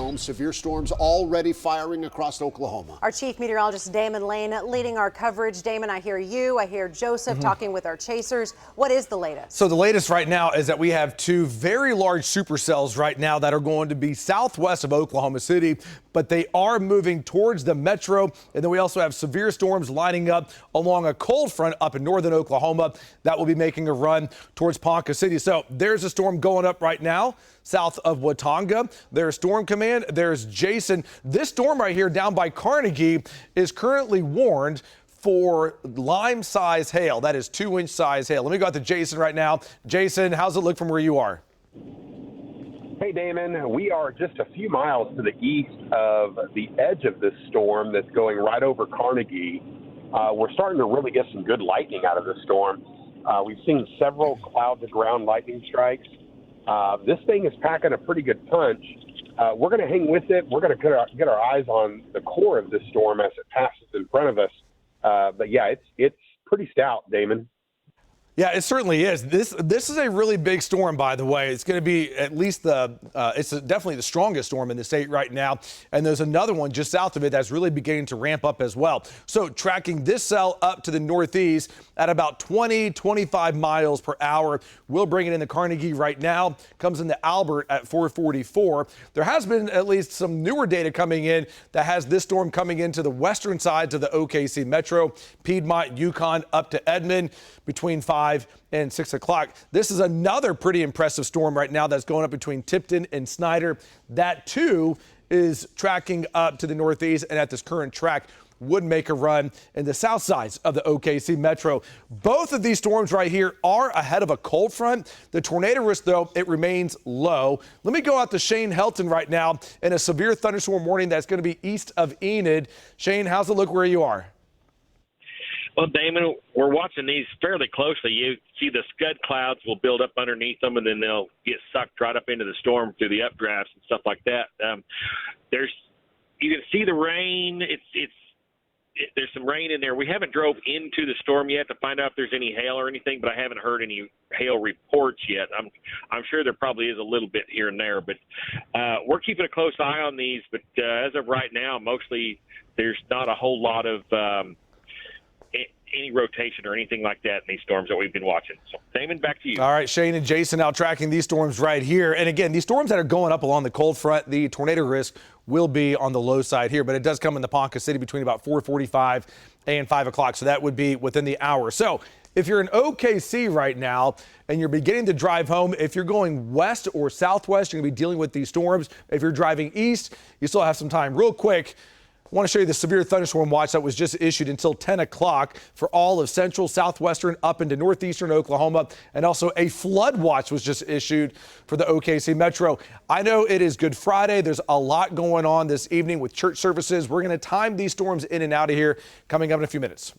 home. Severe storms already firing across Oklahoma. Our chief meteorologist Damon Lane leading our coverage. Damon, I hear you. I hear Joseph talking with our chasers. What is the latest? So the latest right now is that we have two very large supercells right now that are going to be southwest of Oklahoma City, but they are moving towards the metro. And then we also have severe storms lining up along a cold front up in northern Oklahoma that will be making a run towards Ponca City. So there's a storm going up right now south of Watauga. There's Storm Command. There's Jason. This storm right here down by Carnegie is currently warned for lime-size hail. That is 2-inch size hail. Let me go out to Jason right now. Jason, how's it look from where you are? Hey, Damon. We are just a few miles to the east of the edge of this storm that's going right over Carnegie. We're starting to really get some good lightning out of this storm. We've seen several cloud-to-ground lightning strikes. This thing is packing a pretty good punch. We're going to hang with it. We're going to get our eyes on the core of this storm as it passes in front of us. But yeah, it's pretty stout, Damon. Yeah, it certainly is. This is a really big storm, by the way. It's going to be at least it's definitely the strongest storm in the state right now. And there's another one just south of it that's really beginning to ramp up as well. So tracking this cell up to the northeast at about 25 miles per hour. We'll bring it into Carnegie right now. Comes into Albert at 444. There has been at least some newer data coming in that has this storm coming into the western sides of the OKC metro, Piedmont, Yukon, up to Edmond between 5 and 6 o'clock. This is another pretty impressive storm right now that's going up between Tipton and Snyder. That too is tracking up to the northeast, and at this current track would make a run in the south sides of the OKC metro. Both of these storms right here are ahead of a cold front. The tornado risk, though, it remains low. Let me go out to Shane Helton right now in a severe thunderstorm warning that's going to be east of Enid. Shane, how's it look where you are? Well, Damon, we're watching these fairly closely. You see the scud clouds will build up underneath them, and then they'll get sucked right up into the storm through the updrafts and stuff like that. You can see the rain. There's some rain in there. We haven't drove into the storm yet to find out if there's any hail or anything, but I haven't heard any hail reports yet. I'm sure there probably is a little bit here and there, but we're keeping a close eye on these. But as of right now, mostly there's not a whole lot of any rotation or anything like that in these storms that we've been watching. So, Damon, back to you. All right, Shane and Jason out tracking these storms right here. And again, these storms that are going up along the cold front, the tornado risk will be on the low side here, but it does come in the Ponca City between about 4:45 and 5 o'clock. So that would be within the hour. So if you're in OKC right now and you're beginning to drive home, if you're going west or southwest, you're going to be dealing with these storms. If you're driving east, you still have some time. Real quick, I want to show you the severe thunderstorm watch that was just issued until 10 o'clock for all of central, southwestern, up into northeastern Oklahoma. And also a flood watch was just issued for the OKC metro. I know it is Good Friday. There's a lot going on this evening with church services. We're going to time these storms in and out of here coming up in a few minutes.